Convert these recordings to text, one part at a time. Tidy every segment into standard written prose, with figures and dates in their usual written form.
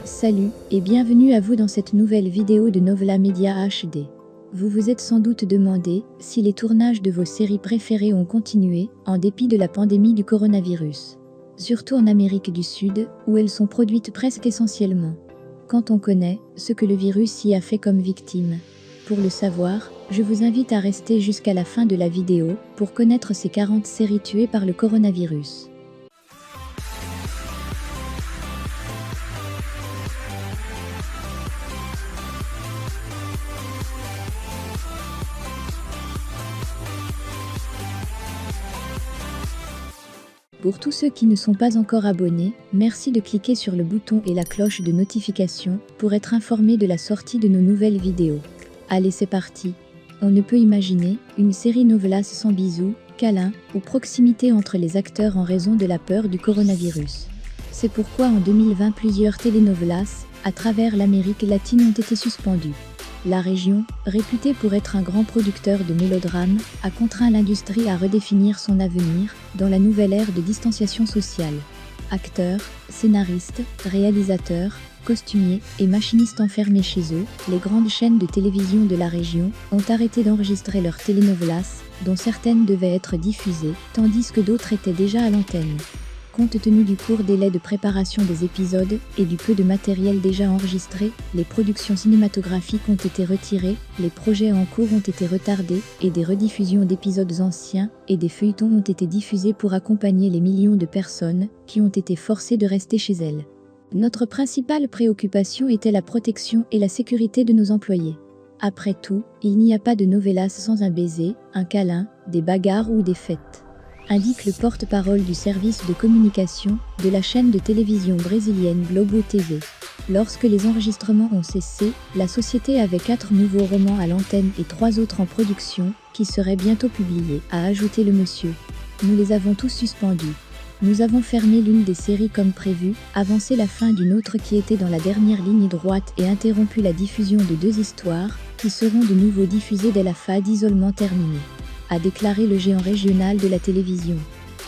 Salut et bienvenue à vous dans cette nouvelle vidéo de Novella Media HD. Vous vous êtes sans doute demandé si les tournages de vos séries préférées ont continué en dépit de la pandémie du coronavirus. Surtout en Amérique du Sud, où elles sont produites presque essentiellement. Quand on connaît ce que le virus y a fait comme victime. Pour le savoir, je vous invite à rester jusqu'à la fin de la vidéo pour connaître ces 40 séries tuées par le coronavirus. Pour tous ceux qui ne sont pas encore abonnés, merci de cliquer sur le bouton et la cloche de notification pour être informé de la sortie de nos nouvelles vidéos. Allez, c'est parti! On ne peut imaginer une série novelas sans bisous, câlins ou proximité entre les acteurs en raison de la peur du coronavirus. C'est pourquoi en 2020 plusieurs telenovelas, à travers l'Amérique latine ont été suspendues. La région, réputée pour être un grand producteur de mélodrames, a contraint l'industrie à redéfinir son avenir dans la nouvelle ère de distanciation sociale. Acteurs, scénaristes, réalisateurs, costumiers et machinistes enfermés chez eux, les grandes chaînes de télévision de la région ont arrêté d'enregistrer leurs telenovelas, dont certaines devaient être diffusées, tandis que d'autres étaient déjà à l'antenne. Compte tenu du court délai de préparation des épisodes et du peu de matériel déjà enregistré, les productions cinématographiques ont été retirées, les projets en cours ont été retardés et des rediffusions d'épisodes anciens et des feuilletons ont été diffusés pour accompagner les millions de personnes qui ont été forcées de rester chez elles. Notre principale préoccupation était la protection et la sécurité de nos employés. Après tout, il n'y a pas de novelas sans un baiser, un câlin, des bagarres ou des fêtes, indique le porte-parole du service de communication de la chaîne de télévision brésilienne Globo TV. Lorsque les enregistrements ont cessé, la société avait 4 nouveaux romans à l'antenne et 3 autres en production, qui seraient bientôt publiés, a ajouté le monsieur. Nous les avons tous suspendus. Nous avons fermé l'une des séries comme prévu, avancé la fin d'une autre qui était dans la dernière ligne droite et interrompu la diffusion de 2 histoires, qui seront de nouveau diffusées dès la fin d'isolement terminée, a déclaré le géant régional de la télévision,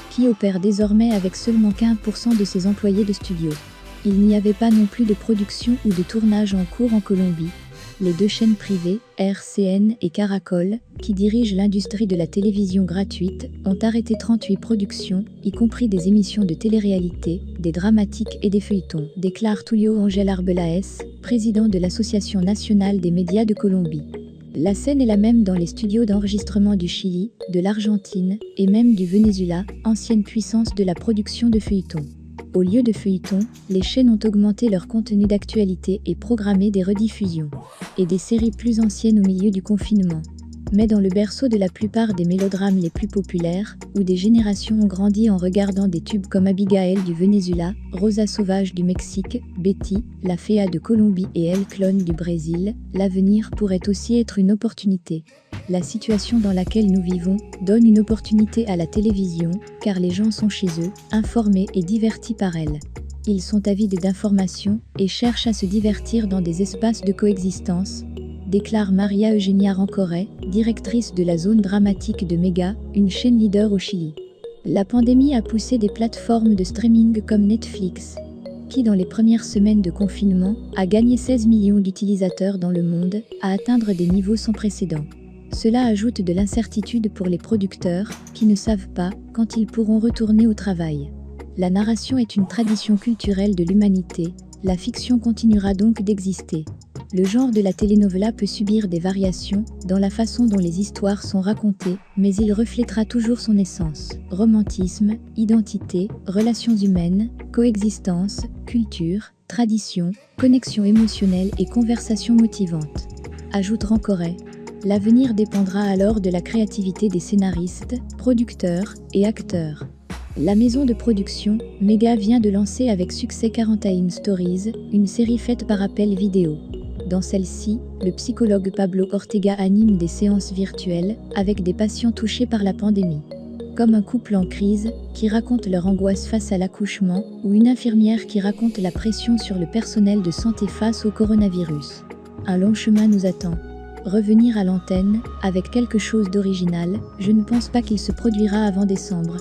qui opère désormais avec seulement 15% de ses employés de studio. Il n'y avait pas non plus de production ou de tournage en cours en Colombie. Les 2 chaînes privées, RCN et Caracol, qui dirigent l'industrie de la télévision gratuite, ont arrêté 38 productions, y compris des émissions de télé-réalité, des dramatiques et des feuilletons, déclare Tulio Angel Arbeláez, président de l'Association nationale des médias de Colombie. La scène est la même dans les studios d'enregistrement du Chili, de l'Argentine et même du Venezuela, ancienne puissance de la production de feuilletons. Au lieu de feuilletons, les chaînes ont augmenté leur contenu d'actualité et programmé des rediffusions et des séries plus anciennes au milieu du confinement. Mais dans le berceau de la plupart des mélodrames les plus populaires, où des générations ont grandi en regardant des tubes comme Abigail du Venezuela, Rosa Sauvage du Mexique, Betty, La Fea de Colombie et El Clone du Brésil, l'avenir pourrait aussi être une opportunité. La situation dans laquelle nous vivons donne une opportunité à la télévision, car les gens sont chez eux, informés et divertis par elle. Ils sont avides d'informations et cherchent à se divertir dans des espaces de coexistence, déclare Maria Eugenia Rancoré, directrice de la zone dramatique de Mega, une chaîne leader au Chili. La pandémie a poussé des plateformes de streaming comme Netflix, qui dans les premières semaines de confinement, a gagné 16 millions d'utilisateurs dans le monde, à atteindre des niveaux sans précédent. Cela ajoute de l'incertitude pour les producteurs, qui ne savent pas quand ils pourront retourner au travail. La narration est une tradition culturelle de l'humanité, la fiction continuera donc d'exister. Le genre de la telenovela peut subir des variations dans la façon dont les histoires sont racontées, mais il reflètera toujours son essence. Romantisme, identité, relations humaines, coexistence, culture, tradition, connexion émotionnelle et conversation motivante. Ajoute Rancoré. L'avenir dépendra alors de la créativité des scénaristes, producteurs et acteurs. La maison de production, Mega vient de lancer avec succès 41 Stories, une série faite par appel vidéo. Dans celle-ci, le psychologue Pablo Ortega anime des séances virtuelles avec des patients touchés par la pandémie. Comme un couple en crise qui raconte leur angoisse face à l'accouchement ou une infirmière qui raconte la pression sur le personnel de santé face au coronavirus. Un long chemin nous attend. Revenir à l'antenne, avec quelque chose d'original, je ne pense pas qu'il se produira avant décembre.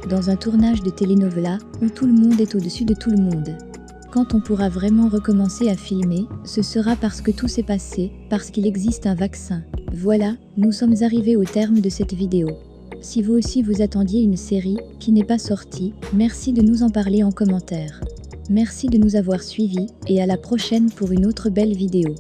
Dans un tournage de telenovela où tout le monde est au-dessus de tout le monde. quand on pourra vraiment recommencer à filmer, ce sera parce que tout s'est passé, parce qu'il existe un vaccin. Voilà, nous sommes arrivés au terme de cette vidéo. Si vous aussi vous attendiez une série qui n'est pas sortie, merci de nous en parler en commentaire. Merci de nous avoir suivis et à la prochaine pour une autre belle vidéo.